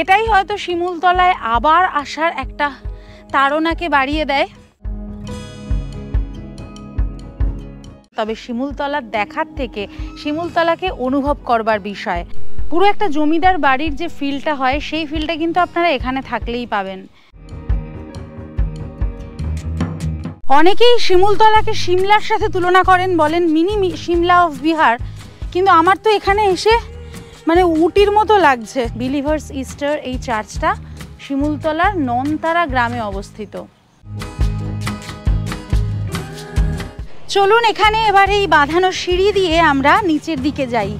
এটাই হয়তো শিমুলতলায় আবার আসার একটা তাড়নাকে বাড়িয়ে দেয়। তবে শিমুলতলা দেখার থেকে শিমুলতলাকে অনুভব করবার বিষয়, পুরো একটা জমিদার বাড়ির যে ফিলটা হয় সেই ফিলটা কিন্তু আপনারা এখানে থাকলেই পাবেন। অনেকেই শিমুলতলাকে সিমলার সাথে তুলনা করেন, বলেন মিনি সিমলা অফ বিহার, কিন্তু আমার তো এখানে এসে মানে উটির মতো লাগছে। বিলিভার্স ইস্টার এই চার্চটা শিমুলতলার ননতারা গ্রামে অবস্থিত। চলুন এখানে এবার এই বাঁধানো সিঁড়ি দিয়ে আমরা নিচের দিকে যাই।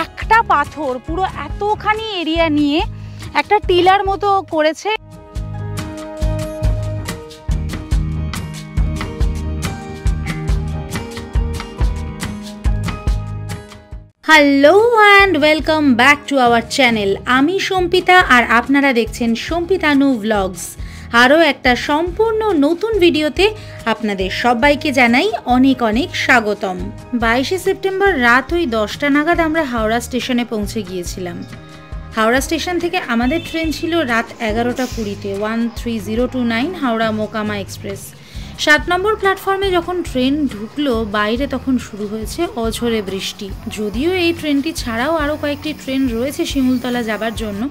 একটা পাথর পুরো এতখানি এরিয়া নিয়ে একটা টিলার মতো করেছে। Hello and welcome back to our channel. আমি সম্পিতা আর আপনারা দেখছেন সম্পিতানু ভ্লগস। আরও একটা সম্পূর্ণ নতুন ভিডিওতে আপনাদের সবাইকে জানাই অনেক অনেক স্বাগতম। 22শে সেপ্টেম্বর রাত ওই 10টা নাগাদ আমরা হাওড়া স্টেশনে পৌঁছে গিয়েছিলাম। হাওড়া স্টেশন থেকে আমাদের ট্রেন ছিল রাত 11টা 20-তে 13029 হাওড়া মোকামা এক্সপ্রেস। 7 নম্বর প্ল্যাটফর্মে যখন ট্রেন ঢুকলো বাইরে তখন শুরু হয়েছে অঝোরে বৃষ্টি। যদিও এই ট্রেনটি ছাড়াও আরও কয়েকটি ট্রেন রয়েছে শিমুলতলা যাবার জন্য,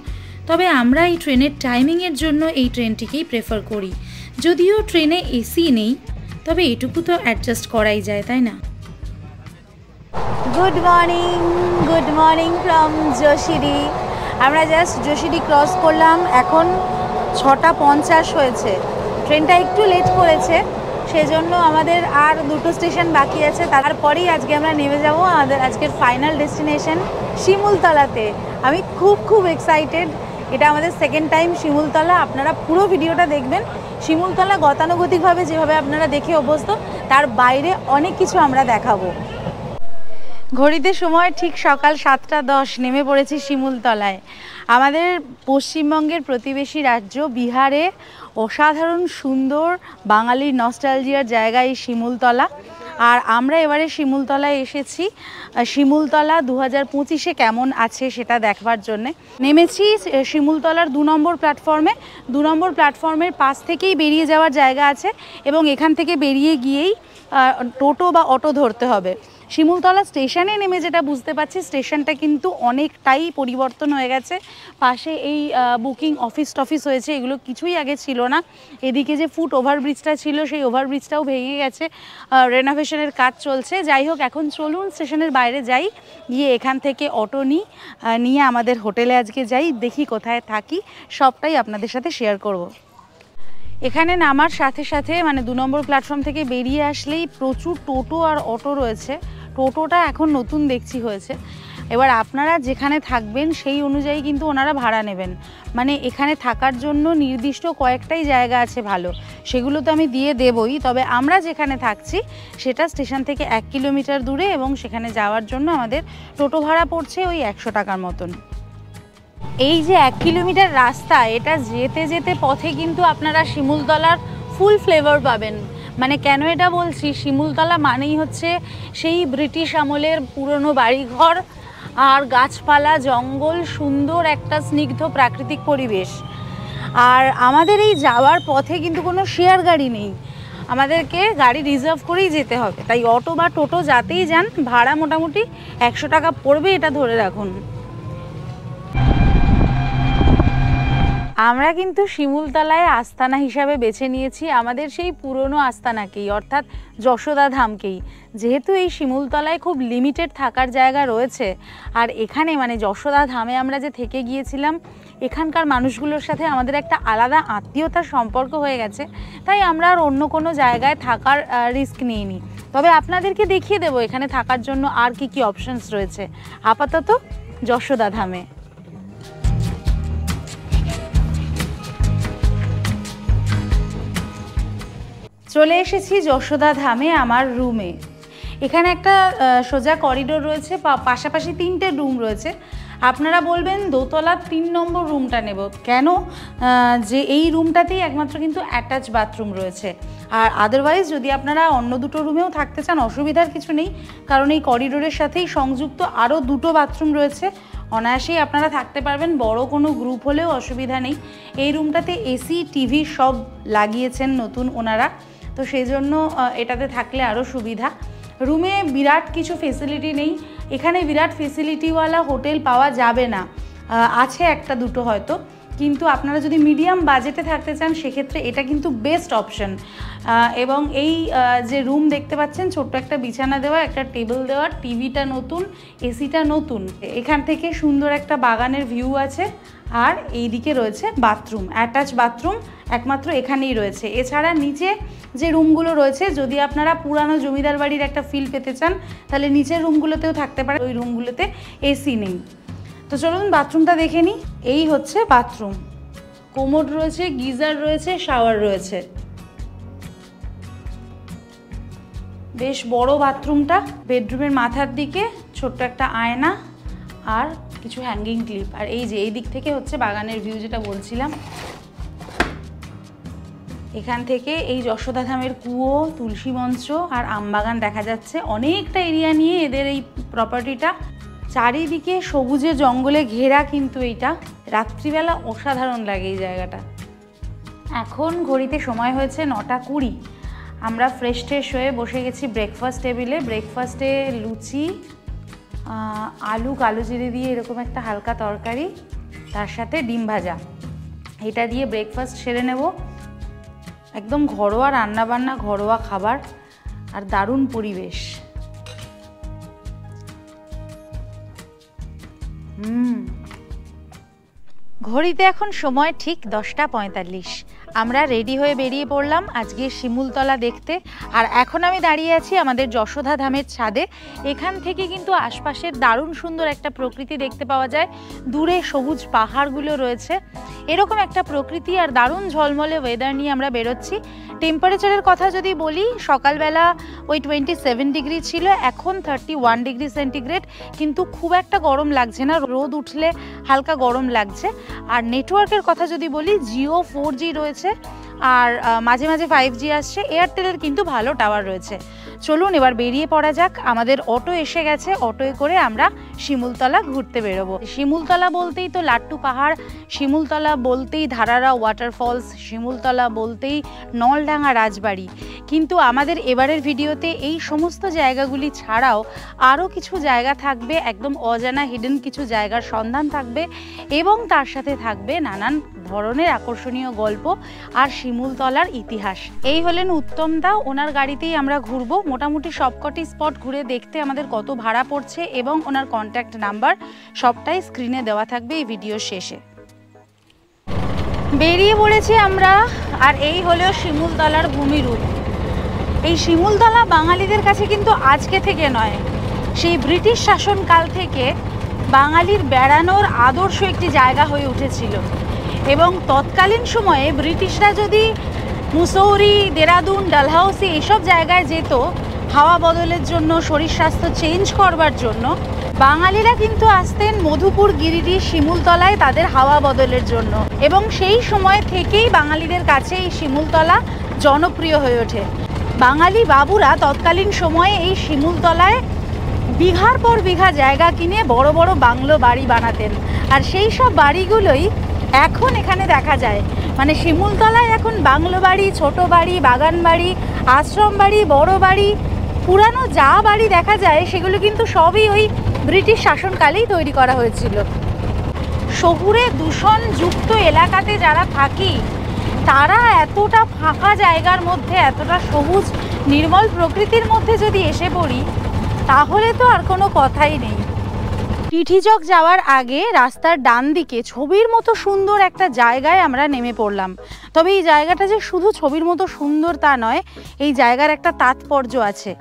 তবে আমরা এই ট্রেনের টাইমিংয়ের জন্য এই ট্রেনটিকেই প্রেফার করি। যদিও ট্রেনে এসি নেই, তবে এটুকু তো অ্যাডজাস্ট করাই যায়, তাই না? গুড মর্নিং ফ্রম যশিরি। আমরা জাস্ট যশিরি ক্রস করলাম, এখন 6টা 50 হয়েছে। ট্রেনটা একটু লেট করেছে, সেজন্য আমাদের আর 2টো স্টেশন বাকি আছে। তারপরেই আজকে আমরা নেমে যাব আমাদের আজকের ফাইনাল ডেস্টিনেশন শিমুলতলাতে। আমি খুব এক্সাইটেড। এটা আমাদের সেকেন্ড টাইম শিমুলতলা। আপনারা পুরো ভিডিওটা দেখবেন। শিমুলতলা গতানুগতিকভাবে যেভাবে আপনারা দেখে অভ্যস্ত, তার বাইরে অনেক কিছু আমরা দেখাবো। ঘড়িতে সময় ঠিক সকাল 7টা 10 নেমে পড়েছি শিমুলতলায়। আমাদের পশ্চিমবঙ্গের প্রতিবেশী রাজ্য বিহারে অসাধারণ সুন্দর বাঙালির নস্টালজিয়ার জায়গা এই শিমুলতলা। আর আমরা এবারে শিমুলতলায় এসেছি শিমুলতলা 2025-এ কেমন আছে সেটা দেখবার জন্যে। নেমেছি শিমুলতলার 2 নম্বর প্ল্যাটফর্মে। 2 নম্বর প্ল্যাটফর্মের পাশ থেকেই বেরিয়ে যাওয়ার জায়গা আছে এবং এখান থেকে বেরিয়ে গিয়েই টোটো বা অটো ধরতে হবে। শিমুলতলা স্টেশনে নেমে যেটা বুঝতে পারছি, স্টেশনটা কিন্তু অনেকটাই পরিবর্তন হয়ে গেছে। পাশে এই বুকিং অফিস হয়েছে, এগুলো কিছুই আগে ছিল না। এদিকে যে ফুট ওভারব্রিজটা ছিল সেই ওভারব্রিজটাও ভেঙে গেছে, রেনোভেশনের কাজ চলছে। যাই হোক, এখন চলুন স্টেশনের বাইরে যাই, গিয়ে এখান থেকে অটো নিয়ে আমাদের হোটেলে আজকে যাই, দেখি কোথায় থাকি, সবটাই আপনাদের সাথে শেয়ার করব। এখানে নামার সাথে সাথে মানে 2 নম্বর প্ল্যাটফর্ম থেকে বেরিয়ে আসলেই প্রচুর টোটো আর অটো রয়েছে। টোটোটা এখন নতুন দেখছি হয়েছে। এবার আপনারা যেখানে থাকবেন সেই অনুযায়ী কিন্তু ওনারা ভাড়া নেবেন। মানে এখানে থাকার জন্য নির্দিষ্ট কয়েকটাই জায়গা আছে ভালো, সেগুলো তো আমি দিয়ে দেবই। তবে আমরা যেখানে থাকছি সেটা স্টেশন থেকে 1 কিলোমিটার দূরে এবং সেখানে যাওয়ার জন্য আমাদের টোটো ভাড়া পড়ছে ওই 100 টাকার মতন। এই যে 1 কিলোমিটার রাস্তা, এটা যেতে যেতে পথে কিন্তু আপনারা শিমুলতলার ফুল ফ্লেভার পাবেন। মানে কেন এটা বলছি, শিমুলতলা মানেই হচ্ছে সেই ব্রিটিশ আমলের পুরনো বাড়িঘর আর গাছপালা, জঙ্গল, সুন্দর একটা স্নিগ্ধ প্রাকৃতিক পরিবেশ। আর আমাদের এই যাওয়ার পথে কিন্তু কোনো শেয়ার গাড়ি নেই, আমাদেরকে গাড়ি রিজার্ভ করেই যেতে হবে। তাই অটো বা টোটো যাতেই যান ভাড়া মোটামুটি 100 টাকা পড়বে, এটা ধরে রাখুন। আমরা কিন্তু শিমুলতলায় আস্তানা হিসাবে বেছে নিয়েছি আমাদের সেই পুরনো আস্তানাকেই, অর্থাৎ যশোদা ধামকেই। যেহেতু এই শিমুলতলায় খুব লিমিটেড থাকার জায়গা রয়েছে, আর এখানে মানে যশোদা ধামে আমরা যে থেকে গিয়েছিলাম, এখানকার মানুষগুলোর সাথে আমাদের একটা আলাদা আত্মীয়তার সম্পর্ক হয়ে গেছে, তাই আমরা আর অন্য কোনো জায়গায় থাকার রিস্ক নিইনি। তবে আপনাদেরকে দেখিয়ে দেবো এখানে থাকার জন্য আর কি অপশনস রয়েছে। আপাতত যশোদা ধামে। চলে এসেছি যশোদা ধামে আমার রুমে। এখানে একটা সোজা করিডোর রয়েছে, পাশাপাশি 3টে রুম রয়েছে। আপনারা বলবেন দোতলার 3 নম্বর রুমটা নেব কেন, যে এই রুমটাতেই একমাত্র কিন্তু অ্যাটাচ বাথরুম রয়েছে। আর আদারওয়াইজ যদি আপনারা অন্য দুটো রুমেও থাকতে চান অসুবিধার কিছু নেই, কারণ এই করিডোরের সাথেই সংযুক্ত আরও 2টো বাথরুম রয়েছে, অনায়াসেই আপনারা থাকতে পারবেন, বড় কোনো গ্রুপ হলেও অসুবিধা নেই। এই রুমটাতে এসি টিভি সব লাগিয়েছেন নতুন ওনারা, তো সেই জন্য এটাতে থাকলে আরও সুবিধা। রুমে বিরাট কিছু ফেসিলিটি নেই, এখানে বিরাট ফেসিলিটিওয়ালা হোটেল পাওয়া যাবে না, আছে একটা দুটো হয়তো, কিন্তু আপনারা যদি মিডিয়াম বাজেটে থাকতে চান সেক্ষেত্রে এটা কিন্তু বেস্ট অপশন। এবং এই যে রুম দেখতে পাচ্ছেন, ছোট্ট একটা বিছানা দেওয়া, একটা টেবিল দেওয়া, টিভিটা নতুন, এসিটা নতুন, এখান থেকে সুন্দর একটা বাগানের ভিউ আছে। আর এই দিকে রয়েছে বাথরুম, অ্যাটাচ বাথরুম একমাত্র এখানেই রয়েছে। এছাড়া নিচে যে রুমগুলো রয়েছে, যদি আপনারা পুরানো জমিদার বাড়ির একটা ফিল পেতে চান তাহলে নিচের রুমগুলোতেও থাকতে পারে, ওই রুমগুলোতে এসি নেই। তো চলুন বাথরুমটা দেখে নিই। এই হচ্ছে বাথরুম, কোমোড রয়েছে, গিজার রয়েছে, শাওয়ার রয়েছে, বেশ বড় বাথরুমটা। বেডরুমের মাথার দিকে ছোট্ট একটা আয়না আর কিছু হ্যাঙ্গিং ক্লিপ, আর এই যে এই দিক থেকে হচ্ছে বাগানের ভিউ যেটা বলছিলাম। এখান থেকে এই যশোদা ধামের কুয়ো, তুলসী মঞ্চ আর আমবাগান দেখা যাচ্ছে। অনেকটা এরিয়া নিয়ে এদের এই প্রপার্টিটা, চারিদিকে সবুজে জঙ্গলে ঘেরা, কিন্তু এইটা রাত্রিবেলা অসাধারণ লাগে এই জায়গাটা। এখন ঘড়িতে সময় হয়েছে 9:20। আমরা ফ্রেশ হয়ে বসে গেছি ব্রেকফাস্ট টেবিলে। ব্রেকফাস্টে লুচি, আলু কালো জিরে দিয়ে এরকম একটা হালকা তরকারি, তার সাথে ডিম ভাজা, এটা দিয়ে ব্রেকফাস্ট সেরে নেব। একদম ঘরোয়া রান্নাবান্না, ঘরোয়া খাবার আর দারুণ পরিবেশ। ঘড়িতে এখন সময় ঠিক 10:45। আমরা রেডি হয়ে বেরিয়ে পড়লাম আজকে শিমুলতলা দেখতে। আর এখন আমি দাঁড়িয়ে আছি আমাদের যশোদা ধামের ছাদে। এখান থেকে কিন্তু আশপাশের দারুণ সুন্দর একটা প্রকৃতি দেখতে পাওয়া যায়, দূরে সবুজ পাহাড়গুলো রয়েছে। এরকম একটা প্রকৃতি আর দারুণ ঝলমলে ওয়েদার নিয়ে আমরা বেরোচ্ছি। টেম্পারেচারের কথা যদি বলি, সকালবেলা ওই 27 ডিগ্রি ছিল, এখন 31 ডিগ্রি সেন্টিগ্রেড, কিন্তু খুব একটা গরম লাগছে না, রোদ উঠলে হালকা গরম লাগছে। আর নেটওয়ার্কের কথা যদি বলি, জিও 4G রয়েছে আর মাঝে মাঝে 5G আসছে, এয়ারটেলের কিন্তু ভালো টাওয়ার রয়েছে। চলুন এবার বেরিয়ে পড়া যাক। আমাদের অটো এসে গেছে, অটোয় করে আমরা শিমুলতলা ঘুরতে বেরোবো। শিমুলতলা বলতেই তো লাট্টু পাহাড়, শিমুলতলা বলতেই ধারারা ওয়াটারফলস, শিমুলতলা বলতেই নলডাঙ্গা রাজবাড়ি। কিন্তু আমাদের এবারের ভিডিওতে এই সমস্ত জায়গাগুলি ছাড়াও আরও কিছু জায়গা থাকবে, একদম অজানা হিডেন কিছু জায়গার সন্ধান থাকবে, এবং তার সাথে থাকবে নানান ধরনের আকর্ষণীয় গল্প আর শিমুলতলার ইতিহাস। এই হলেন উত্তম দা, ওনার গাড়িতেই আমরা ঘুরবো। মোটামুটি সবকটি স্পট ঘুরে দেখতে আমাদের কত ভাড়া পড়ছে এবং ওনার কন্ট্যাক্ট নাম্বার সবটাই স্ক্রিনে দেওয়া থাকবে এই ভিডিওর শেষে। বেরিয়ে পড়েছি আমরা, আর এই হলো শিমুলতলার ভূমিরূপ। এই শিমুলতলা বাঙালিদের কাছে কিন্তু আজকে থেকে নয়, সেই ব্রিটিশ শাসনকাল থেকে বাঙালির বেড়ানোর আদর্শ একটি জায়গা হয়ে উঠেছিল। এবং তৎকালীন সময়ে ব্রিটিশরা যদি মুসৌরি, দেরাদুন, ডালহাউসি এইসব জায়গায় যেত হাওয়া বদলের জন্য, শরীর স্বাস্থ্য চেঞ্জ করবার জন্য, বাঙালিরা কিন্তু আসতেন মধুপুর, গিরিডি, শিমুলতলায় তাদের হাওয়া বদলের জন্য। এবং সেই সময় থেকেই বাঙালিদের কাছে এই শিমুলতলা জনপ্রিয় হয়ে ওঠে। বাঙালি বাবুরা তৎকালীন সময়ে এই শিমুলতলায় বিঘার পর বিঘা জায়গা কিনে বড় বড় বাংলো বাড়ি বানাতেন। আর সেই সব বাড়িগুলোই এখন এখানে দেখা যায়। মানে শিমুলতলায় এখন বাংলো বাড়ি, ছোট বাড়ি, বাগান বাড়ি, আশ্রম বাড়ি, বড় বাড়ি, পুরানো যা বাড়ি দেখা যায় সেগুলো কিন্তু সবই ওই ব্রিটিশ শাসনকালেই তৈরি করা হয়েছিল। শহুরে দূষণযুক্ত এলাকাতে যারা থাকি তারা এতটা ফাঁকা জায়গার মধ্যে, এতটা সবুজ নির্মল প্রকৃতির মধ্যে যদি এসে পড়ি তাহলে তো আর কোনো কথাই নেই। টিঠিচক যাওয়ার আগে রাস্তার ডান দিকে ছবির মতো সুন্দর একটা জায়গায় আমরা নেমে পড়লাম। তবে এই জায়গাটা যে শুধু ছবির মতো সুন্দর তা নয়, এই জায়গার একটা তাৎপর্য আছে।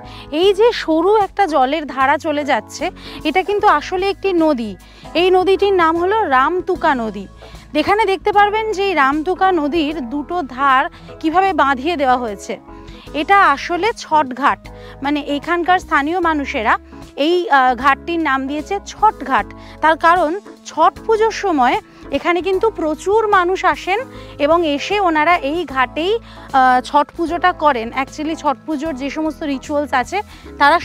এই যে সরু একটা জলের ধারা চলে যাচ্ছে, এটা কিন্তু আসলে একটি নদী। এই নদীটির নাম হলো রামতুকা নদী। এখানে দেখতে পারবেন যে এই রামতুকা নদীর দুটো ধার কিভাবে বাঁধিয়ে দেওয়া হয়েছে। এটা আসলে ছটঘাট, মানে এখানকার স্থানীয় মানুষেরা এই ঘাটটির নাম দিয়েছে ছট ঘাট। তার কারণ ছট পুজোর সময় এখানে কিন্তু প্রচুর মানুষ আসেন এবং এসে ওনারা এই ঘাটেই ছট পুজোটা করেন। অ্যাকচুয়ালি ছট পুজোর যে সমস্ত রিচুয়ালস আছে তারা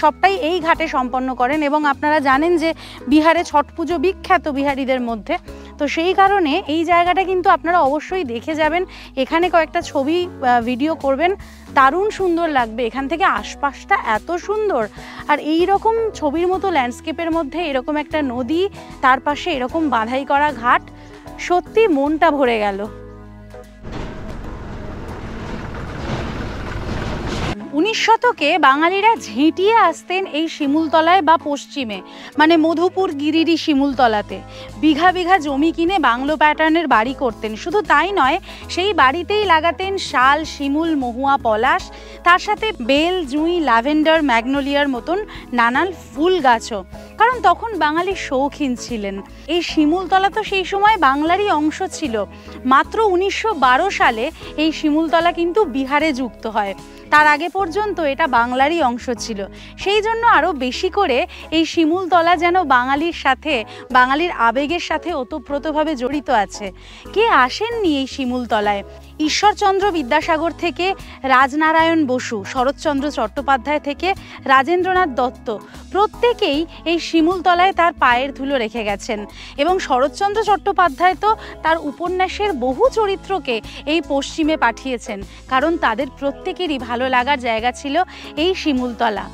সবটাই এই ঘাটে সম্পন্ন করেন এবং আপনারা জানেন যে বিহারে ছট পুজো বিখ্যাত বিহারিদের মধ্যে। তো সেই কারণে এই জায়গাটা কিন্তু আপনারা অবশ্যই দেখে যাবেন, এখানে কয়েকটা ছবি ভিডিও করবেন, দারুণ সুন্দর লাগবে। এখান থেকে আশপাশটা এত সুন্দর, আর এই রকম ছবির মতো ল্যান্ডস্কেপের মধ্যে এরকম একটা নদী, তার পাশে এরকম বাঁধাই করা ঘাট, সত্যি মনটা ভরে গেল। 19 শতকে বাঙালিরা ঝেঁটিয়ে আসতেন এই শিমুলতলায় বা পশ্চিমে, মানে মধুপুর গিরিডি শিমুলতলাতে বিঘা বিঘা জমি কিনে বাংলো প্যাটার্নের বাড়ি করতেন। শুধু তাই নয়, সেই বাড়িতেই লাগাতেন শাল, শিমুল, মহুয়া, পলাশ, তার সাথে বেল, জুঁই, ল্যাভেন্ডার, ম্যাগনোলিয়ার মতন নানান ফুল গাছও, কারণ তখন বাঙালি শৌখিন ছিলেন। এই শিমুলতলা তো সেই সময় বাংলারই অংশ ছিল। মাত্র 1912 সালে এই শিমুলতলা কিন্তু বিহারে যুক্ত হয়, তার আগে পর্যন্ত এটা বাংলারই অংশ ছিল। সেই জন্য আরও বেশি করে এই শিমুলতলা যেন বাঙালির সাথে, বাঙালির আবেগের সাথে ওতপ্রোতভাবে জড়িত আছে। কে আসেননি এই শিমুলতলায়? ঈশ্বরচন্দ্র বিদ্যাসাগর থেকে রাজনারায়ণ বসু, শরৎচন্দ্র চট্টোপাধ্যায় থেকে রাজেন্দ্রনাথ দত্ত, প্রত্যেকেই এই শিমুলতলায় তার পায়ের ধুলো রেখে গেছেন। এবং শরৎচন্দ্র চট্টোপাধ্যায় তো তার উপন্যাসের বহু চরিত্রকে এই পশ্চিমে পাঠিয়েছেন, কারণ তাদের প্রত্যেকেরই ভালো লাগার জায়গা ছিল এই শিমুলতলা।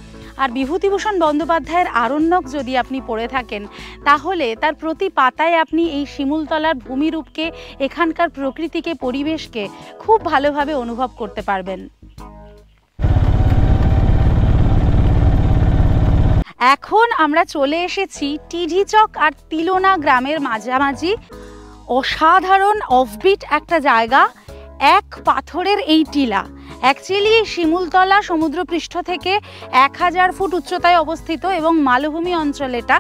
আর বিভূতিভূষণ বন্দ্যোপাধ্যায়ের আরণ্যক যদি আপনি পড়ে থাকেন, তাহলে তার প্রতি পাতায় আপনি এই শিমুলতলার ভূমিরূপকে, এখানকার প্রকৃতিকে, পরিবেশকে খুব ভালোভাবে অনুভব করতে পারবেন। এখন আমরা চলে এসেছি টিঢিচক আর তিলোনা গ্রামের মাঝামাঝি। অসাধারণ অফবিট একটা জায়গা, এক পাথরের এই টিলা। অ্যাকচুয়ালি এই শিমুলতলা সমুদ্রপৃষ্ঠ থেকে 1000 ফুট উচ্চতায় অবস্থিত এবং মালভূমি অঞ্চল এটা।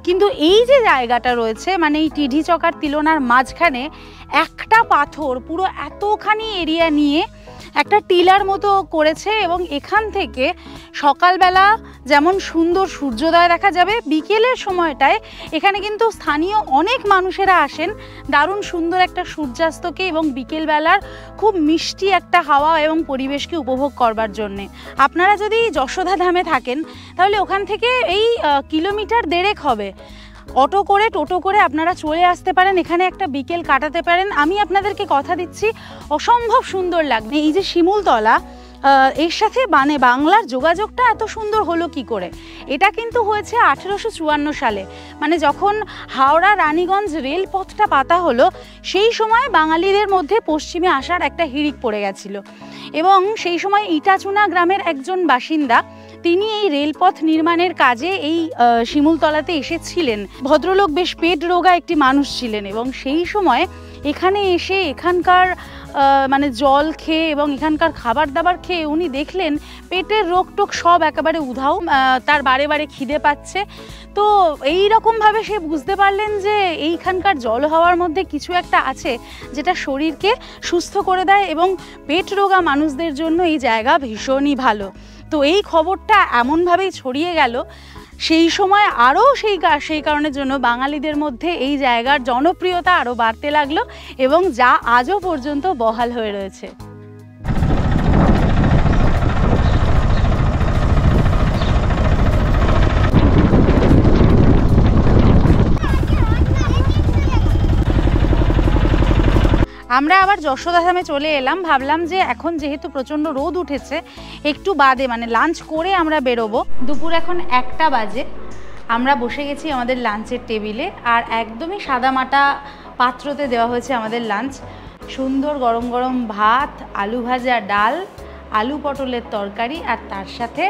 কিন্তু এই যে জায়গাটা রয়েছে, মানে এই টিঢিচক আর তিলোনার মাঝখানে একটা পাথর পুরো এতখানি এরিয়া নিয়ে একটা টিলার মতো করেছে এবং এখান থেকে সকালবেলা যেমন সুন্দর সূর্যোদয় দেখা যাবে, বিকেলের সময়টায় এখানে কিন্তু স্থানীয় অনেক মানুষেরা আসেন দারুণ সুন্দর একটা সূর্যাস্তকে এবং বিকেলবেলার খুব মিষ্টি একটা হাওয়া এবং পরিবেশকে উপভোগ করবার জন্যে। আপনারা যদি যশোদা ধামে থাকেন তাহলে ওখান থেকে এই কিলোমিটার 1.5 হবে, অটো করে, টোটো করে আপনারা চলে আসতে পারেন, এখানে একটা বিকেল কাটাতে পারেন। আমি আপনাদেরকে কথা দিচ্ছি অসম্ভব সুন্দর লাগবে। এই যে শিমুলতলা, এর সাথে মানে বাংলার যোগাযোগটা এত সুন্দর হলো কি করে? এটা কিন্তু হয়েছে 1854 সালে, মানে যখন হাওড়া রানীগঞ্জ রেলপথটা পাতা হলো, সেই সময় বাঙালিদের মধ্যে পশ্চিমে আসার একটা হিড়িক পড়ে গেছিল এবং সেই সময় ইটাচুনা গ্রামের একজন বাসিন্দা, তিনি এই রেলপথ নির্মাণের কাজে এই শিমুলতলাতে এসেছিলেন। ভদ্রলোক বেশ পেট রোগা একটি মানুষ ছিলেন এবং সেই সময় এখানে এসে এখানকার মানে জল খেয়ে এবং এখানকার খাবার দাবার খেয়ে উনি দেখলেন পেটের রোগ টোগ সব একেবারে উধাও, তার বারে বারে খিদে পাচ্ছে। তো এই রকমভাবে সে বুঝতে পারলেন যে এইখানকার জল হাওয়ার মধ্যে কিছু একটা আছে যেটা শরীরকে সুস্থ করে দেয় এবং পেট রোগা মানুষদের জন্য এই জায়গা ভীষণই ভালো। তো এই খবরটা এমনভাবেই ছড়িয়ে গেল, সেই সময় আরও সেই কারণের জন্য বাঙালিদের মধ্যে এই জায়গার জনপ্রিয়তা আরও বাড়তে লাগলো এবং যা আজও পর্যন্ত বহাল হয়ে রয়েছে। আমরা আবার যশোদা ধামে চলে এলাম। ভাবলাম যে এখন যেহেতু প্রচণ্ড রোদ উঠেছে, একটু বাদে মানে লাঞ্চ করে আমরা বেরোবো। দুপুর এখন 1টা বাজে, আমরা বসে গেছি আমাদের লাঞ্চের টেবিলে, আর একদমই সাদামাটা পাত্রতে দেওয়া হয়েছে আমাদের লাঞ্চ। সুন্দর গরম গরম ভাত, আলু ভাজা, ডাল, আলু পটলের তরকারি, আর তার সাথে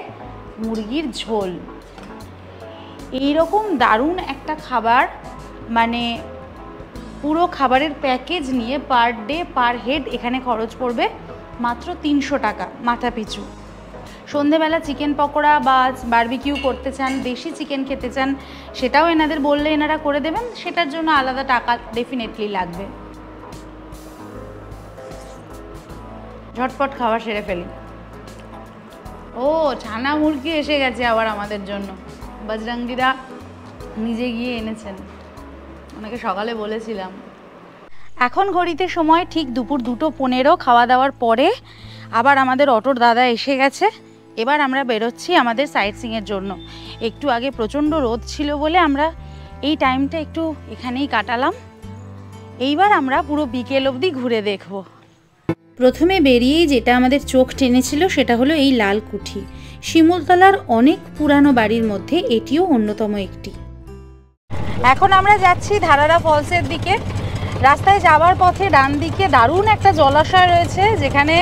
মুরগির ঝোল। এইরকম দারুণ একটা খাবার, মানে পুরো খাবারের প্যাকেজ নিয়ে পার ডে পার হেড এখানে খরচ পড়বে মাত্র 300 টাকা মাথা পিছু। সন্ধেবেলা চিকেন পকোড়া বা বারবিকিউ করতে চান, দেশি চিকেন খেতে চান, সেটাও এনাদের বললে এনারা করে দেবেন, সেটার জন্য আলাদা টাকা ডেফিনেটলি লাগবে। ঝটপট খাবার সেরে ফেলি। ও ছানা মুরগি এসে গেছে আবার আমাদের জন্য, বজরঙ্গিরা নিজে গিয়ে এনেছেন, ওনাকে সকালে বলেছিলাম। এখন ঘড়িতে সময় ঠিক দুপুর 2:15। খাওয়া দাওয়ার পরে আবার আমাদের অটোর দাদা এসে গেছে। এবার আমরা বেরোচ্ছি আমাদের সাইট সিইংয়ের জন্য। একটু আগে প্রচণ্ড রোদ ছিল বলে আমরা এই টাইমটা একটু এখানেই কাটালাম। এইবার আমরা পুরো বিকেল অবধি ঘুরে দেখব। প্রথমে বেরিয়েই যেটা আমাদের চোখ টেনেছিল সেটা হলো এই লাল কুঠি। শিমুলতলার অনেক পুরানো বাড়ির মধ্যে এটিও অন্যতম একটি। এখন আমরা যাচ্ছি ধারারা ফলসের দিকে। রাস্তায় যাওয়ার পথে ডান দিকে দারুণ একটা জলাশয় রয়েছে, যেখানে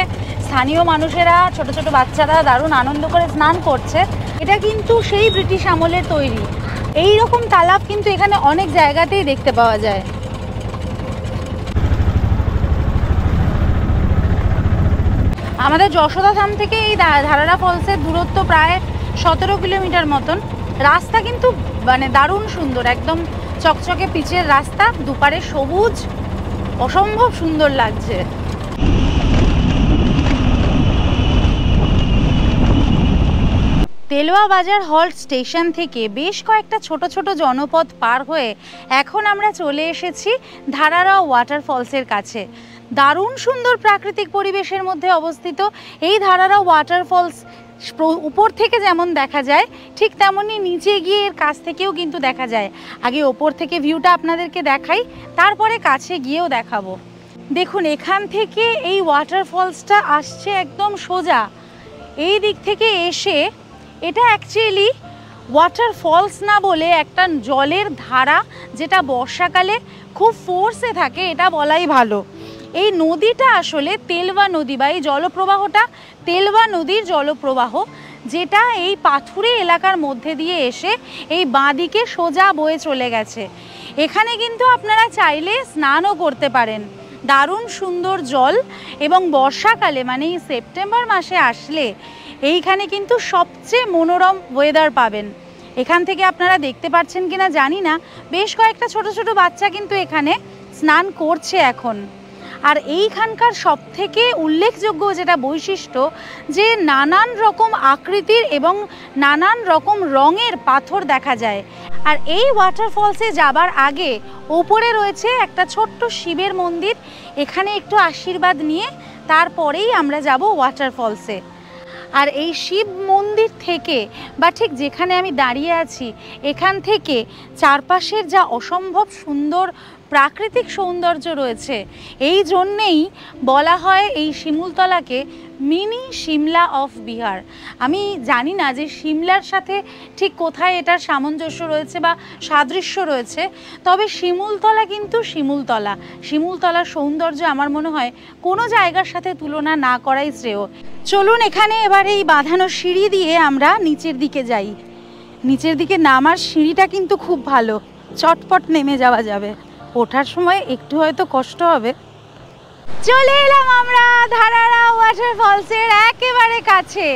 স্থানীয় মানুষেরা, ছোট ছোট বাচ্চারা দারুণ আনন্দ করে স্নান করছে। এটা কিন্তু সেই ব্রিটিশ আমলের তৈরি। এই রকম তালাব কিন্তু এখানে অনেক জায়গাতেই দেখতে পাওয়া যায়। আমাদের যশোদা ধাম থেকে এই ধারারা ফলসের দূরত্ব প্রায় 17 কিলোমিটার মতন। রাস্তা কিন্তু মানে দারুণ সুন্দর, একদম চকচকে পিচের রাস্তা, দুপারে সবুজ, অসম্ভব সুন্দর লাগছে। তেলোয়া বাজার হল্ট স্টেশন থেকে বেশ কয়েকটা ছোট ছোট জনপদ পার হয়ে এখন আমরা চলে এসেছি ধারারা ওয়াটারফলসের কাছে। দারুণ সুন্দর প্রাকৃতিক পরিবেশের মধ্যে অবস্থিত এই ধারারা ওয়াটারফলস উপর থেকে যেমন দেখা যায় ঠিক তেমনই নিচে গিয়ে এর কাছ থেকেও কিন্তু দেখা যায়। আগে ওপর থেকে ভিউটা আপনাদেরকে দেখাই, তারপরে কাছে গিয়েও দেখাবো। দেখুন, এখান থেকে এই ওয়াটারফলসটা আসছে একদম সোজা এই দিক থেকে এসে। এটা অ্যাকচুয়ালি ওয়াটারফলস না বলে একটা জলের ধারা, যেটা বর্ষাকালে খুব ফোর্সে থাকে এটা বলাই ভালো। এই নদীটা আসলে তেলবা নদী, বা এই জলপ্রবাহটা তেলবা নদীর জলপ্রবাহ, যেটা এই পাথুরে এলাকার মধ্যে দিয়ে এসে এই বাঁদিকে সোজা বয়ে চলে গেছে। এখানে কিন্তু আপনারা চাইলে স্নানও করতে পারেন। দারুণ সুন্দর জল, এবং বর্ষাকালে মানে এই সেপ্টেম্বর মাসে আসলে এইখানে কিন্তু সবচেয়ে মনোরম ওয়েদার পাবেন। এখান থেকে আপনারা দেখতে পাচ্ছেন কিনা জানি না, বেশ কয়েকটা ছোট ছোট বাচ্চা কিন্তু এখানে স্নান করছে এখন। আর এইখানকার সবথেকে উল্লেখযোগ্য যেটা বৈশিষ্ট্য, যে নানান রকম আকৃতির এবং নানান রকম রঙের পাথর দেখা যায়। আর এই ওয়াটারফলসে যাবার আগে ওপরে রয়েছে একটা ছোট্ট শিবের মন্দির। এখানে একটু আশীর্বাদ নিয়ে তারপরেই আমরা যাব ওয়াটারফলসে। আর এই শিব মন্দির থেকে, বা ঠিক যেখানে আমি দাঁড়িয়ে আছি এখান থেকে চারপাশের যা অসম্ভব সুন্দর প্রাকৃতিক সৌন্দর্য রয়েছে, এই জন্যেই বলা হয় এই শিমুলতলাকে মিনি সিমলা অফ বিহার। আমি জানি না যে সিমলার সাথে ঠিক কোথায় এটার সামঞ্জস্য রয়েছে বা সাদৃশ্য রয়েছে, তবে শিমুলতলা কিন্তু শিমুলতলা। শিমুলতলার সৌন্দর্য আমার মনে হয় কোনো জায়গার সাথে তুলনা না করাই শ্রেয়। চলুন এখানে এবার এই বাঁধানো সিঁড়ি দিয়ে আমরা নিচের দিকে যাই। নিচের দিকে নামার সিঁড়িটা কিন্তু খুব ভালো, চটপট নেমে যাওয়া যাবে। ওঠার সময় একটু হয়তো কষ্ট হবে। চলে এলাম আমরা ধারারা ওয়াটারফলসের একেবারে কাছে।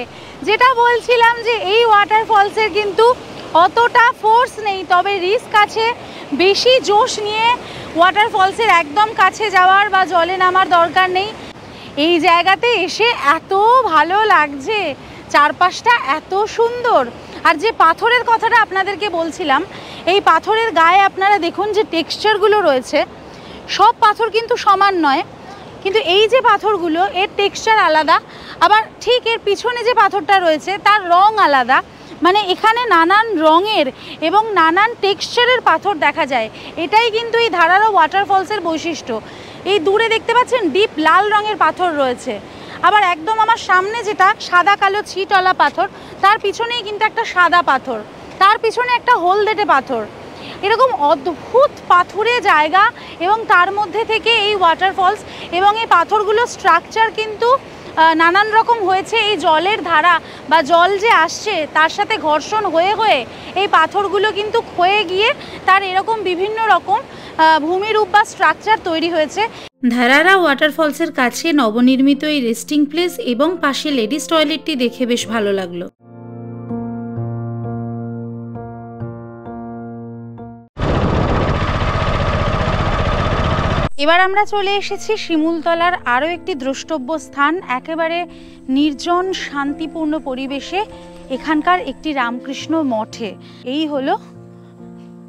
যেটা বলছিলাম যে এই ওয়াটারফলসের কিন্তু অতটা ফোর্স নেই, তবে রিস্ক আছে। বেশি জোশ নিয়ে ওয়াটারফলসের একদম কাছে যাওয়ার বা জলে নামার দরকার নেই। এই জায়গাতে এসে এত ভালো লাগছে, চারপাশটা এত সুন্দর। আর যে পাথরের কথাটা আপনাদেরকে বলছিলাম, এই পাথরের গায়ে আপনারা দেখুন যে টেক্সচারগুলো রয়েছে, সব পাথর কিন্তু সমান নয়, কিন্তু এই যে পাথরগুলো এর টেক্সচার আলাদা। আবার ঠিক এর পিছনে যে পাথরটা রয়েছে তার রং আলাদা। মানে এখানে নানান রঙের এবং নানান টেক্সচারের পাথর দেখা যায়। এটাই কিন্তু এই ধারারা ওয়াটারফলসের বৈশিষ্ট্য। এই দূরে দেখতে পাচ্ছেন ডিপ লাল রঙের পাথর রয়েছে। আবার একদম আমার সামনে যেটা সাদা কালো ছিটওয়ালা পাথর, তার পিছনেই কিন্তু একটা সাদা পাথর, তার পিছনে একটা হলদেটে পাথর। এরকম অদ্ভুত পাথুরে জায়গা, এবং তার মধ্যে থেকে এই ওয়াটারফলস। এবং এই পাথরগুলোর স্ট্রাকচার কিন্তু নানান রকম হয়েছে। এই জলের ধারা বা জল যে আসছে তার সাথে ঘর্ষণ হয়ে হয়ে এই পাথরগুলো কিন্তু ক্ষয়ে গিয়ে তার এরকম বিভিন্ন রকম ভূমিরূপ বা স্ট্রাকচার তৈরি হয়েছে। ধারারা ওয়াটারফলসের কাছে নবনির্মিত এই রেস্টিং প্লেস এবং পাশে লেডিস টয়লেটটি দেখে বেশ ভালো লাগলো। এবার আমরা চলে এসেছি শিমুলতলার আরও একটি দ্রষ্টব্য স্থান, একেবারে নির্জন শান্তিপূর্ণ পরিবেশে। এখানকার একটি রামকৃষ্ণ মঠে। এই হলো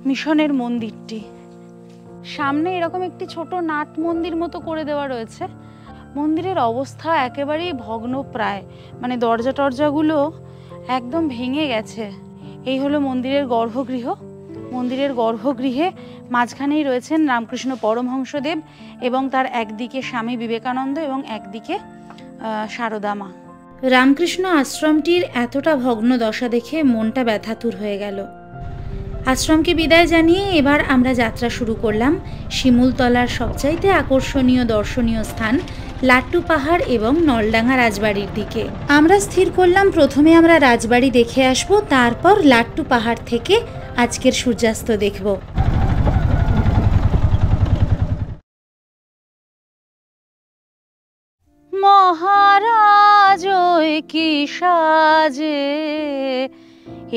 মিশনের মন্দিরটি। সামনে এরকম একটি ছোট নাট মন্দির মতো করে দেওয়া রয়েছে। মন্দিরের অবস্থা একেবারেই ভগ্নপ্রায়, মানে দরজা টরজাগুলো একদম ভেঙে গেছে। এই হলো মন্দিরের গর্ভগৃহ। মন্দিরের গর্ভগৃহে মাঝখানেই রয়েছেন রামকৃষ্ণ পরমহংসদেব এবং তার একদিকে স্বামী বিবেকানন্দ এবং একদিকে সারদা মা। রামকৃষ্ণ আশ্রমটির এতটা ভগ্ন দশা দেখে মনটা ব্যথাতুর হয়ে গেল। আশ্রমকে বিদায় জানিয়ে এবার আমরা যাত্রা শুরু করলাম শিমুলতলার সবচাইতে আকর্ষণীয় দর্শনীয় স্থান লাট্টু পাহাড় এবং নলডাঙ্গা রাজবাড়ির দিকে। আমরা স্থির করলাম প্রথমে আমরা রাজবাড়ি দেখে আসব, তারপর লাট্টু পাহাড় থেকে আজকের সূর্যাস্ত দেখব। মহারাজ কি সাজে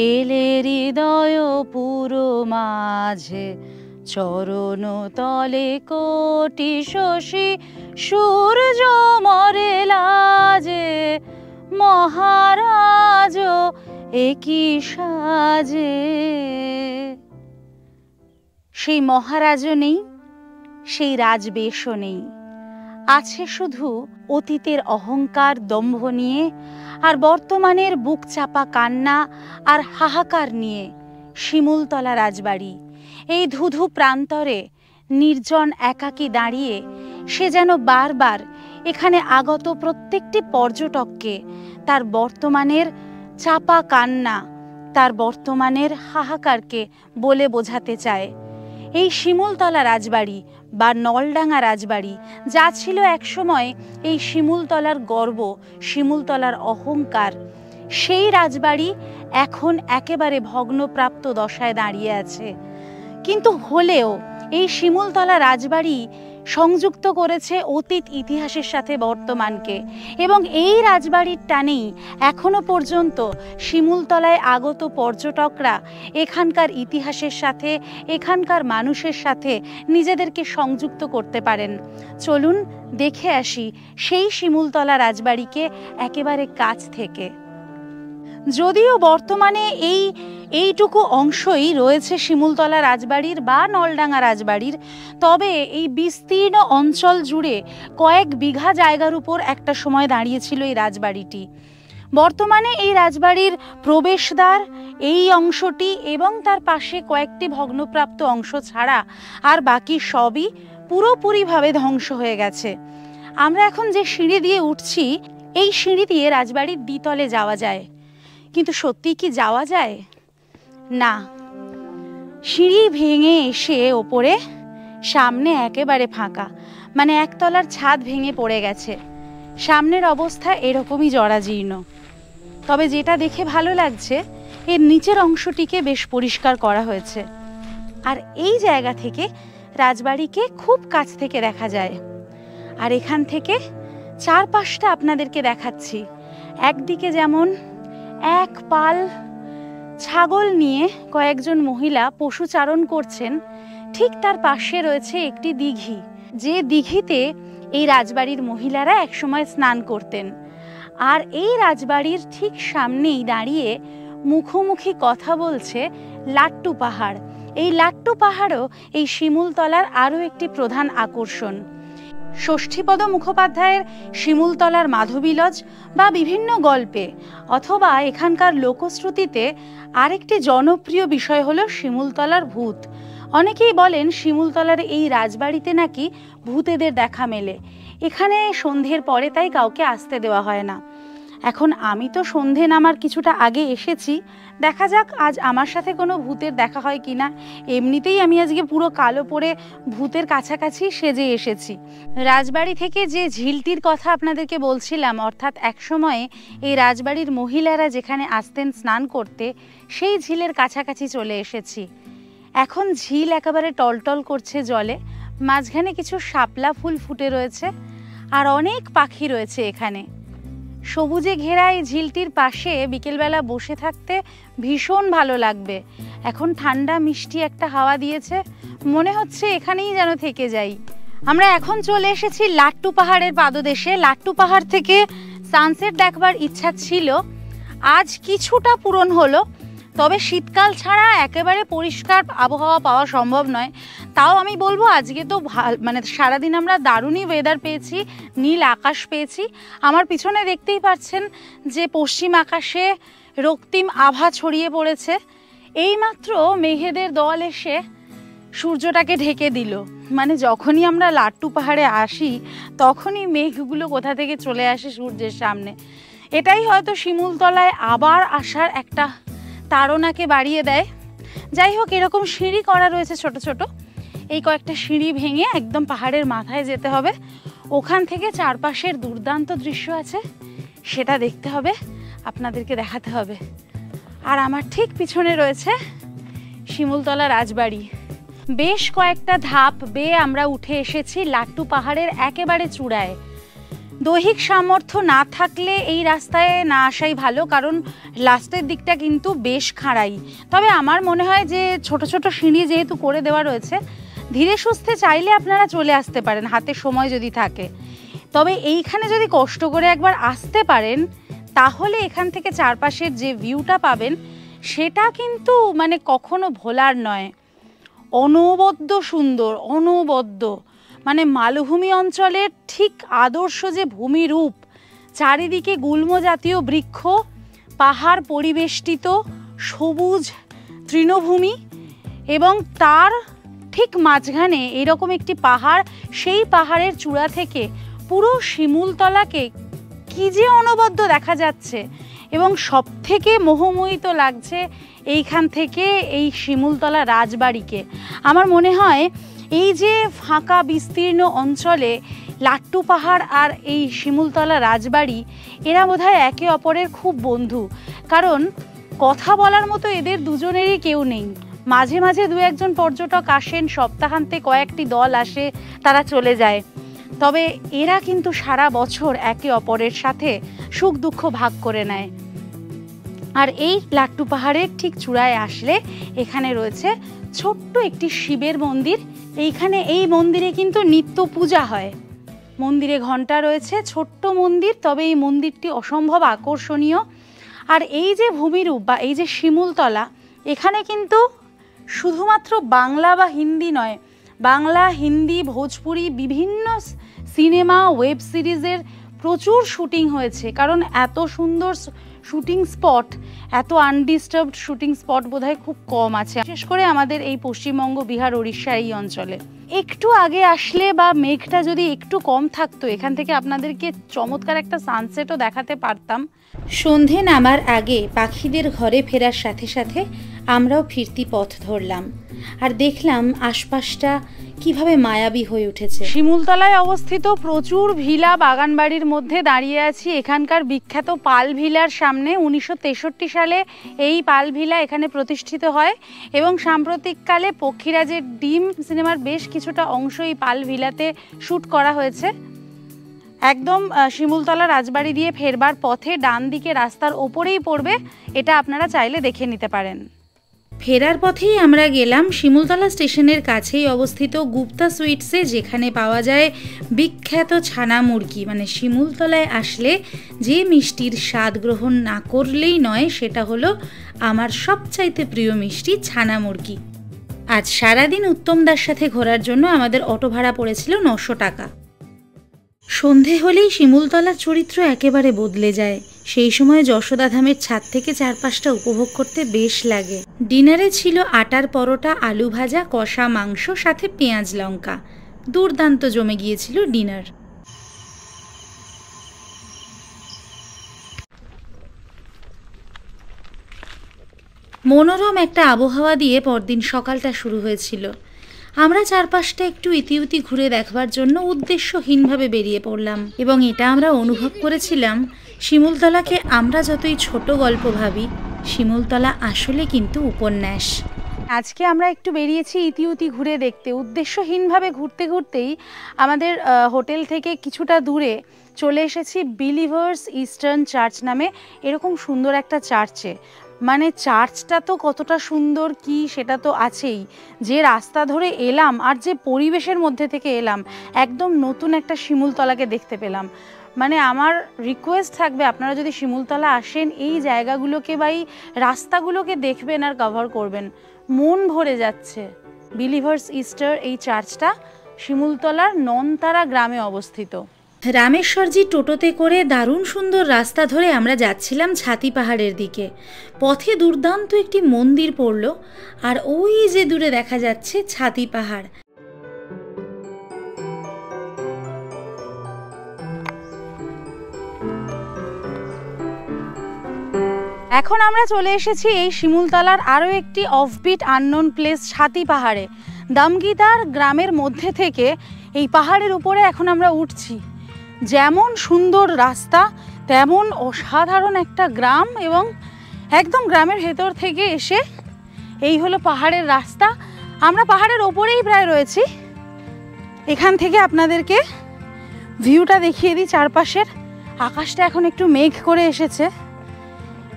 এলে হৃদয় পুরো মাঝে, চরণ তলে কোটি শশী সূর্য মরে লাজে। মহারাজ কি সাজে। সেই মহারাজও নেই, সেই রাজবেশও নেই, আছে শুধু অতীতের অহংকার দম্ভ নিয়ে আর বর্তমানের বুক চাপা কান্না আর হাহাকার নিয়ে শিমুলতলা রাজবাড়ি। এই ধুধু প্রান্তরে নির্জন একাকী দাঁড়িয়ে সে যেন বারবার এখানে আগত প্রত্যেকটি পর্যটককে তার বর্তমানের চাপা কান্না, তার বর্তমানের হাহাকারকে বলে বোঝাতে চায়। এই শিমুলতলা রাজবাড়ি বা নলডাঙ্গা রাজবাড়ি যা ছিল একসময় এই শিমুলতলার গর্ব, শিমুলতলার অহংকার, সেই রাজবাড়ি এখন একেবারে ভগ্নপ্রাপ্ত দশায় দাঁড়িয়ে আছে। কিন্তু হলেও এই শিমুলতলা রাজবাড়ি সংযুক্ত করেছে অতীত ইতিহাসের সাথে বর্তমানকে, এবং এই রাজবাড়ির টানেই এখনো পর্যন্ত শিমুলতলায় আগত পর্যটকরা এখানকার ইতিহাসের সাথে, এখানকার মানুষের সাথে নিজেদেরকে সংযুক্ত করতে পারেন। চলুন দেখে আসি সেই শিমুলতলা রাজবাড়িকে একেবারে কাছ থেকে। যদিও বর্তমানে এইটুকু অংশই রয়েছে শিমুলতলা রাজবাড়ির বা নলডাঙ্গা রাজবাড়ির, তবে এই বিস্তীর্ণ অঞ্চল জুড়ে কয়েক বিঘা জায়গার উপর একটা সময় দাঁড়িয়েছিল এই রাজবাড়িটি। বর্তমানে এই রাজবাড়ির প্রবেশদ্বার, এই অংশটি এবং তার পাশে কয়েকটি ভগ্নপ্রাপ্ত অংশ ছাড়া আর বাকি সবই পুরোপুরিভাবে ধ্বংস হয়ে গেছে। আমরা এখন যে সিঁড়ি দিয়ে উঠছি, এই সিঁড়ি দিয়ে রাজবাড়ির দ্বিতলে যাওয়া যায়, কিন্তু সত্যি কি যাওয়া যায়? না। সিঁড়ি ভেঙে এসে ওপরে সামনে একেবারে ফাঁকা, মানে একতলার ছাদ ভেঙে পড়ে গেছে। সামনের অবস্থা এরকমই জরাজীর্ণ। তবে যেটা দেখে ভালো লাগছে, এর নিচের অংশটিকে বেশ পরিষ্কার করা হয়েছে, আর এই জায়গা থেকে রাজবাড়িকে খুব কাছ থেকে দেখা যায়। আর এখান থেকে চারপাশটা আপনাদেরকে দেখাচ্ছি। একদিকে যেমন এক পাল ছাগল নিয়ে কয়েকজন মহিলা পশুচারণ করছেন, ঠিক তার পাশে রয়েছে একটি দিঘি, যে দিঘিতে এই রাজবাড়ির মহিলারা একসময় স্নান করতেন। আর এই রাজবাড়ির ঠিক সামনেই দাঁড়িয়ে মুখোমুখি কথা বলছে লাট্টু পাহাড়। এই লাট্টু পাহাড়ও এই শিমুলতলার আরও একটি প্রধান আকর্ষণ। ষষ্ঠীপদ মুখোপাধ্যায়ের শিমুলতলার মাধবীলজ বা বিভিন্ন গল্পে অথবা এখানকার লোকশ্রুতিতে আরেকটি জনপ্রিয় বিষয় হলো শিমুলতলার ভূত। অনেকেই বলেন শিমুলতলার এই রাজবাড়িতে নাকি ভূতেদের দেখা মেলে। এখানে সন্ধ্যের পরে তাই কাউকে আসতে দেওয়া হয় না। এখন আমি তো সন্ধে নামার কিছুটা আগে এসেছি, দেখা যাক আজ আমার সাথে কোনো ভূতের দেখা হয় কিনা। এমনিতেই আমি আজকে পুরো কালো পরে ভূতের কাছাকাছি সেজে এসেছি। রাজবাড়ি থেকে যে ঝিলটির কথা আপনাদেরকে বলছিলাম, অর্থাৎ একসময়ে এই রাজবাড়ির মহিলারা যেখানে আসতেন স্নান করতে, সেই ঝিলের কাছাকাছি চলে এসেছি। এখন ঝিল একেবারে টলটল করছে জলে, মাঝখানে কিছু শাপলা ফুল ফুটে রয়েছে আর অনেক পাখি রয়েছে এখানে। সবুজে ঘেরা এই ঝিলটির পাশে বিকেলবেলা বসে থাকতে ভীষণ ভালো লাগবে। এখন ঠান্ডা মিষ্টি একটা হাওয়া দিয়েছে, মনে হচ্ছে এখানেই যেন থেকে যাই। আমরা এখন চলে এসেছি লাট্টু পাহাড়ের পাদদেশে। লাট্টু পাহাড় থেকে সানসেট দেখবার ইচ্ছা ছিল, আজ কিছুটা পূরণ হলো। তবে শীতকাল ছাড়া একেবারে পরিষ্কার আবহাওয়া পাওয়া সম্ভব নয়। তাও আমি বলবো আজকে তো মানে সারাদিন আমরা দারুণই ওয়েদার পেয়েছি, নীল আকাশ পেয়েছি। আমার পিছনে দেখতেই পাচ্ছেন যে পশ্চিম আকাশে রক্তিম আভা ছড়িয়ে পড়েছে। এইমাত্র মেঘেদের দল এসে সূর্যটাকে ঢেকে দিল। মানে যখনই আমরা লাট্টু পাহাড়ে আসি তখনই মেঘগুলো কোথা থেকে চলে আসে সূর্যের সামনে। এটাই হয়তো শিমুলতলায় আবার আসার একটা তাড়নাকে বাড়িয়ে দেয়। যাই হোক, এরকম সিঁড়ি করা রয়েছে ছোট ছোট। এই কয়েকটা সিঁড়ি ভেঙে একদম পাহাড়ের মাথায় যেতে হবে। ওখান থেকে চারপাশের দুর্দান্ত দৃশ্য আছে, সেটা দেখতে হবে, আপনাদেরকে দেখাতে হবে। আর আমার ঠিক পিছনে রয়েছে শিমুলতলা রাজবাড়ি। বেশ কয়েকটা ধাপ বেয়ে আমরা উঠে এসেছি লাট্টু পাহাড়ের একেবারে চূড়ায়। দৈহিক সামর্থ্য না থাকলে এই রাস্তায় না আসাই ভালো, কারণ লাস্টের দিকটা কিন্তু বেশ খাড়াই। তবে আমার মনে হয় যে ছোট ছোট সিঁড়ি যেহেতু করে দেওয়া রয়েছে, ধীরে সুস্থে চাইলে আপনারা চলে আসতে পারেন হাতে সময় যদি থাকে। তবে এইখানে যদি কষ্ট করে একবার আসতে পারেন তাহলে এখান থেকে চারপাশের যে ভিউটা পাবেন সেটা কিন্তু মানে কখনো ভোলার নয়। অনবদ্য সুন্দর, অনবদ্য। মানে মালভূমি অঞ্চলের ঠিক আদর্শ যে ভূমিরূপ, চারিদিকে গুল্ম জাতীয় বৃক্ষ, পাহাড় পরিবেষ্টিত সবুজ তৃণভূমি, এবং তার ঠিক মাঝখানে এরকম একটি পাহাড়। সেই পাহাড়ের চূড়া থেকে পুরো শিমুলতলাকে কি যে অনবদ্য দেখা যাচ্ছে। এবং সব থেকে মোহমোহিত লাগছে এইখান থেকে এই শিমুলতলা রাজবাড়িকে। আমার মনে হয় এই যে ফাঁকা বিস্তীর্ণ অঞ্চলে লাট্টু পাহাড় আর এই শিমুলতলা রাজবাড়ি, এরা বোধহয় একে অপরের খুব বন্ধু। কারণ কথা বলার মতো এদের দুজনেরই কেউ নেই। মাঝে মাঝে দু একজন পর্যটক আসেন, সপ্তাহান্তে কয়েকটি দল আসে, তারা চলে যায়। তবে এরা কিন্তু সারা বছর একে অপরের সাথে সুখ দুঃখ ভাগ করে নেয়। আর এই লাট্টু পাহাড়ের ঠিক চূড়ায় আসলে এখানে রয়েছে ছোট্ট একটি শিবের মন্দির। এইখানে এই মন্দিরে কিন্তু নিত্য পূজা হয়। মন্দিরে ঘণ্টা রয়েছে, ছোট্ট মন্দির, তবে এই মন্দিরটি অসম্ভব আকর্ষণীয়। আর এই যে ভূমিরূপ বা এই যে শিমুলতলা, এখানে কিন্তু শুধুমাত্র বাংলা বা হিন্দি নয়, বাংলা, হিন্দি, ভোজপুরি বিভিন্ন সিনেমা, ওয়েব সিরিজের প্রচুর শুটিং হয়েছে। কারণ এত সুন্দর শুটিং স্পট, এত আনডিস্টার্বড শুটিং স্পট বোধহয় খুব কম আছে, বিশেষ করে আমাদের এই পশ্চিমবঙ্গ, বিহার, উড়িষ্যা এই অঞ্চলে। একটু আগে আসলে বা মেঘটা যদি একটু কম থাকতো, এখান থেকে আপনাদেরকে চমৎকার একটা সানসেটও দেখাতে পারতাম। সন্ধে নামার আগে পাখিদের ঘরে ফেরার সাথে সাথে আমরাও ফিরতি পথ ধরলাম আর দেখলাম আশপাশটা কিভাবে মায়াবী হয়ে উঠেছে। শিমুলতলায় অবস্থিত প্রচুর ভিলা বাগান বাড়ির মধ্যে দাঁড়িয়ে আছি। এখানকার বিখ্যাত পাল ভিলার সামনে 1963 সালে এই পাল ভিলা এখানে প্রতিষ্ঠিত হয় এবং সাম্প্রতিককালে পক্ষীরাজের ডিম সিনেমার বেশ কিছুটা অংশ এই পাল ভিলাতে শ্যুট করা হয়েছে। একদম শিমুলতলা রাজবাড়ি দিয়ে ফেরবার পথে ডান দিকে রাস্তার ওপরেই পড়বে, এটা আপনারা চাইলে দেখে নিতে পারেন। ফেরার পথেই আমরা গেলাম শিমুলতলা স্টেশনের কাছেই অবস্থিত গুপ্তা সুইটসে, যেখানে পাওয়া যায় বিখ্যাত ছানা মুরগি। মানে শিমুলতলায় আসলে যে মিষ্টির স্বাদ গ্রহণ না করলেই নয়, সেটা হলো আমার সবচাইতে প্রিয় মিষ্টি ছানা মুরগি। আজ সারাদিন উত্তমদার সাথে ঘোরার জন্য আমাদের অটো ভাড়া পড়েছিল 900 টাকা। সন্ধে হলেই শিমুলতলার চরিত্র একেবারে বদলে যায়। সেই সময় যশোদা ধামের ছাদ থেকে চারপাশটা উপভোগ করতে বেশ লাগে। ডিনারে ছিল আটার পরোটা, আলু ভাজা, কষা মাংস, সাথে পেঁয়াজ লঙ্কা। দুর্দান্ত জমে গিয়েছিল ডিনার। মনোরম একটা আবহাওয়া দিয়ে পরদিন সকালটা শুরু হয়েছিল। আমরা চারপাশটা একটু ইতিউতি ঘুরে দেখবার জন্য উদ্দেশ্যহীনভাবে বেরিয়ে পড়লাম এবং এটা আমরা অনুভব করেছিলাম, শিমুলতলাকে আমরা যতই ছোট গল্প ভাবি, শিমুলতলা আসলে কিন্তু উপন্যাস। আজকে আমরা একটু বেরিয়েছি ইতিউতি ঘুরে দেখতে। উদ্দেশ্যহীনভাবে ঘুরতে ঘুরতেই আমাদের হোটেল থেকে কিছুটা দূরে চলে এসেছি বিলিভার্স ইস্টার্ন চার্চ নামে এরকম সুন্দর একটা চার্চে। মানে চার্চটা তো কতটা সুন্দর কি সেটা তো আছেই, যে রাস্তা ধরে এলাম আর যে পরিবেশের মধ্যে থেকে এলাম, একদম নতুন একটা শিমুলতলাকে দেখতে পেলাম। মানে আমার রিকোয়েস্ট থাকবে, আপনারা যদি শিমুলতলা আসেন এই জায়গাগুলোকে বা এই রাস্তাগুলোকে দেখবেন আর কভার করবেন, মন ভরে যাচ্ছে। বিলিভার্স ইস্টার এই চার্চটা শিমুলতলার ননতারা গ্রামে অবস্থিত। রামেশ্বরজি টোটোতে করে দারুণ সুন্দর রাস্তা ধরে আমরা যাচ্ছিলাম ছাতি পাহাড়ের দিকে। পথে দুর্দান্ত একটি মন্দির পড়ল, আর ওই যে দূরে দেখা যাচ্ছে ছাতি পাহাড়। এখন আমরা চলে এসেছি এই শিমুলতলার আরও একটি অফবিট আননোন প্লেস ছাতি পাহাড়ে। দামগিতার গ্রামের মধ্যে থেকে এই পাহাড়ের উপরে এখন আমরা উঠছি। যেমন সুন্দর রাস্তা তেমন অসাধারণ একটা গ্রাম, এবং একদম গ্রামের ভেতর থেকে এসে এই হলো পাহাড়ের রাস্তা। আমরা পাহাড়ের ওপরেই প্রায় রয়েছি। এখান থেকে আপনাদেরকে ভিউটা দেখিয়ে দিই চারপাশের। আকাশটা এখন একটু মেঘ করে এসেছে।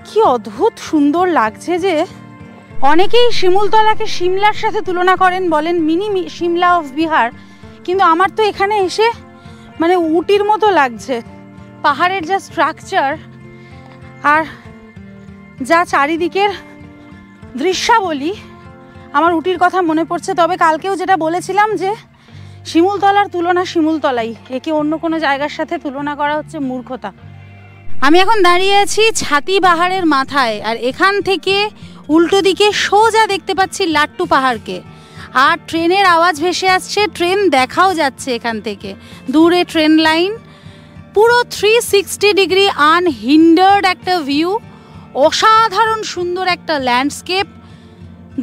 কি অদ্ভুত সুন্দর লাগছে যে অনেকেই শিমুলতলাকে সিমলার সাথে তুলনা করেন, বলেন মিনি সিমলা অফ বিহার, কিন্তু আমার তো এখানে এসে মানে উটির মতো লাগছে। পাহাড়ের যা স্ট্রাকচার আর যা চারিদিকের দৃশ্যাবলী, আমার উটির কথা মনে পড়ছে। তবে কালকেও যেটা বলেছিলাম যে শিমুলতলার তুলনা শিমুলতলাই, একে অন্য কোনো জায়গার সাথে তুলনা করা হচ্ছে মূর্খতা। আমি এখন দাঁড়িয়ে আছি ছাতি পাহাড়ের মাথায়, আর এখান থেকে উল্টো দিকে সোজা দেখতে পাচ্ছি লাট্টু পাহাড়কে। আর ট্রেনের আওয়াজ ভেসে আসছে, ট্রেন দেখাও যাচ্ছে এখান থেকে দূরে ট্রেন লাইন। পুরো 360 ডিগ্রি আনহিন্ডার্ড একটা ভিউ, অসাধারণ সুন্দর একটা ল্যান্ডস্কেপ।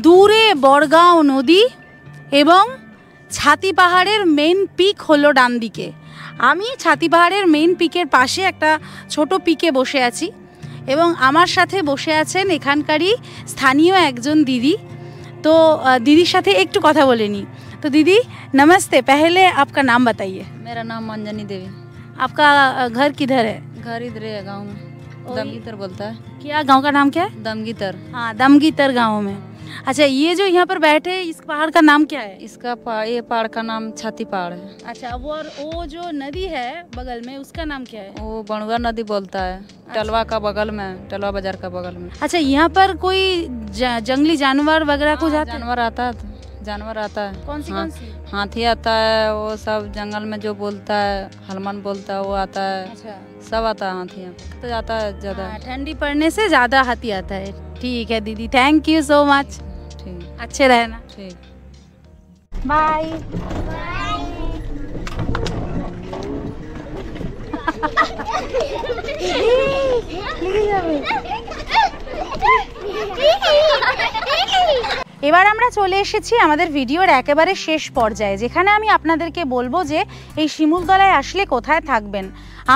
দূরে বড়গাঁও নদী এবং ছাতি পাহাড়ের মেন পিক হলো ডান দিকে। আমি ছাতি পাহাড়ের মেন পিকের পাশে একটা ছোট পিকে বসে আছি, এবং আমার সাথে বসে আছেন এখানকারই স্থানীয় একজন দিদি। तो दीदी साथे एक तो कथा बोले नहीं। तो दीदी नमस्ते, पहले आपका नाम बताइए। मेरा नाम अंजनी देवी। आपका घर किधर है? घर इधर है गांव में, दमगीतर बोलता है। क्या गांव का नाम क्या है? दमगीतर। हाँ, दमगीतर गांव में। अच्छा, ये जो यहाँ पर बैठे इस पहाड़ का नाम क्या है? ये पहाड़ का नाम छाती पहाड़ है। अच्छा, और वो जो नदी है बगल में उसका नाम क्या है? वो बणुआ नदी बोलता है। टलवा का बगल में, टलवा बाजार का बगल में। अच्छा, यहाँ पर कोई जंगली जानवर वगैरह कुछ आते हैं? जानवर आता है। कौन सी? हाथी आता है, वो सब जंगल में जो बोलता है, हनुमान बोलता है, वो आता है। अच्छा, सब आता है हाथी तो जाता है ज्यादा। ठंडी पड़ने से ज्यादा हाथी आता है। ठीक है दीदी, थैंक यू सो मच। ठीक, अच्छे रहना। ठीक, बाय। এবার আমরা চলে এসেছি আমাদের ভিডিওর একেবারে শেষ পর্যায়ে, যেখানে আমি আপনাদেরকে বলবো যে এই শিমুলতলায় আসলে কোথায় থাকবেন।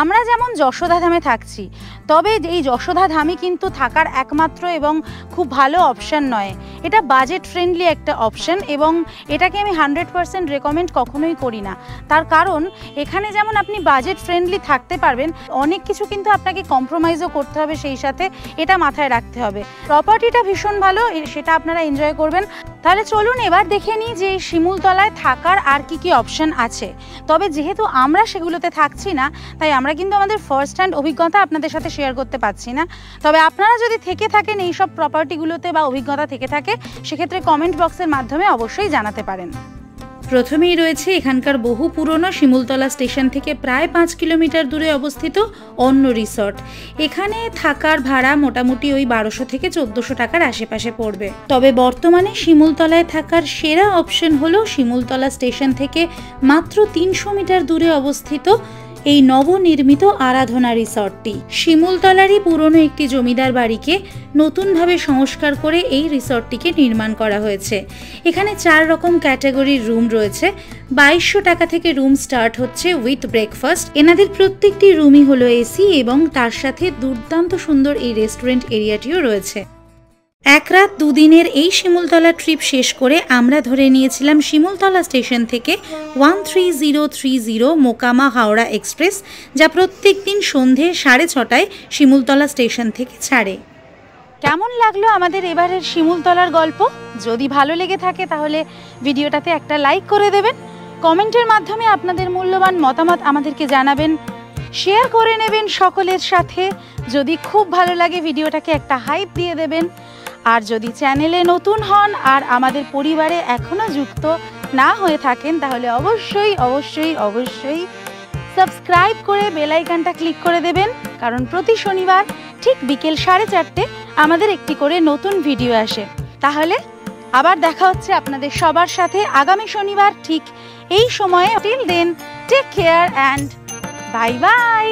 আমরা যেমন যশোদা ধামে থাকছি, তবে এই যশোদা ধামই কিন্তু থাকার একমাত্র এবং খুব ভালো অপশান নয়। এটা বাজেট ফ্রেন্ডলি একটা অপশান, এবং এটাকে আমি 100% রেকমেন্ড কখনোই করি না। তার কারণ এখানে যেমন আপনি বাজেট ফ্রেন্ডলি থাকতে পারবেন, অনেক কিছু কিন্তু আপনাকে কম্প্রোমাইজও করতে হবে সেই সাথে, এটা মাথায় রাখতে হবে। প্রপার্টিটা ভীষণ ভালো, সেটা আপনারা এনজয় করবেন। তাহলে চলুন এবার দেখে নিই যে শিমুলতলায় থাকার আর কি কি অপশান আছে। তবে যেহেতু আমরা সেগুলোতে থাকছি না, তাই আমরা কিন্তু আমাদের ফার্স্ট হ্যান্ড অভিজ্ঞতা আপনাদের সাথে শেয়ার করতে পারছি না। তবে আপনারা যদি থেকে থাকেন এই সব প্রপার্টিগুলোতে বা অভিজ্ঞতা থেকে থাকে, সেক্ষেত্রে কমেন্ট বক্সের মাধ্যমে অবশ্যই জানাতে পারেন। প্রথমেই রয়েছে এখানকার বহু পুরনো শিমুলতলা স্টেশন থেকে প্রায় 5 কিলোমিটার দূরে অবস্থিত অন্য রিসর্ট। এখানে থাকার ভাড়া মোটামুটি ওই 1200 থেকে 1400 টাকার আশেপাশে পড়বে। তবে বর্তমানে শিমুলতলায় থাকার সেরা অপশন হলো শিমুলতলা স্টেশন থেকে মাত্র 300 মিটার দূরে অবস্থিত এই নবনির্মিত আরাধনা রিসর্টটি। শিমুলতলারই পুরনো একটি জমিদার বাড়িকে নতুনভাবে সংস্কার করে এই রিসর্টটিকে নির্মাণ করা হয়েছে। এখানে 4 রকম ক্যাটাগরির রুম রয়েছে। 2200 টাকা থেকে রুম স্টার্ট হচ্ছে উইথ ব্রেকফাস্ট। এনাদের প্রত্যেকটি রুমই হলো এসি, এবং তার সাথে দুর্দান্ত সুন্দর এই রেস্টুরেন্ট এরিয়াটিও রয়েছে। এক রাত 2 দিনের এই শিমুলতলা ট্রিপ শেষ করে আমরা ধরে নিয়েছিলাম শিমুলতলা স্টেশন থেকে 13030 মোকামা হাওড়া এক্সপ্রেস, যা প্রত্যেক দিন সন্ধে 6:30টায় শিমুলতলা স্টেশন থেকে ছাড়ে। কেমন লাগলো আমাদের এবারের শিমুলতলার গল্প? যদি ভালো লেগে থাকে তাহলে ভিডিওটাতে একটা লাইক করে দেবেন, কমেন্টের মাধ্যমে আপনাদের মূল্যবান মতামত আমাদেরকে জানাবেন, শেয়ার করে নেবেন সকলের সাথে। যদি খুব ভালো লাগে ভিডিওটাকে একটা হাইপ দিয়ে দেবেন। আর যদি চ্যানেলে নতুন হন আর আমাদের পরিবারে এখনও যুক্ত না হয়ে থাকেন তাহলে অবশ্যই অবশ্যই অবশ্যই সাবস্ক্রাইব করে বেল আইকনটা ক্লিক করে দেবেন, কারণ প্রতি শনিবার ঠিক বিকেল 4:30 আমাদের একটি করে নতুন ভিডিও আসে। তাহলে আবার দেখা হচ্ছে আপনাদের সবার সাথে আগামী শনিবার ঠিক এই সময়ে। Till then take care and bye by.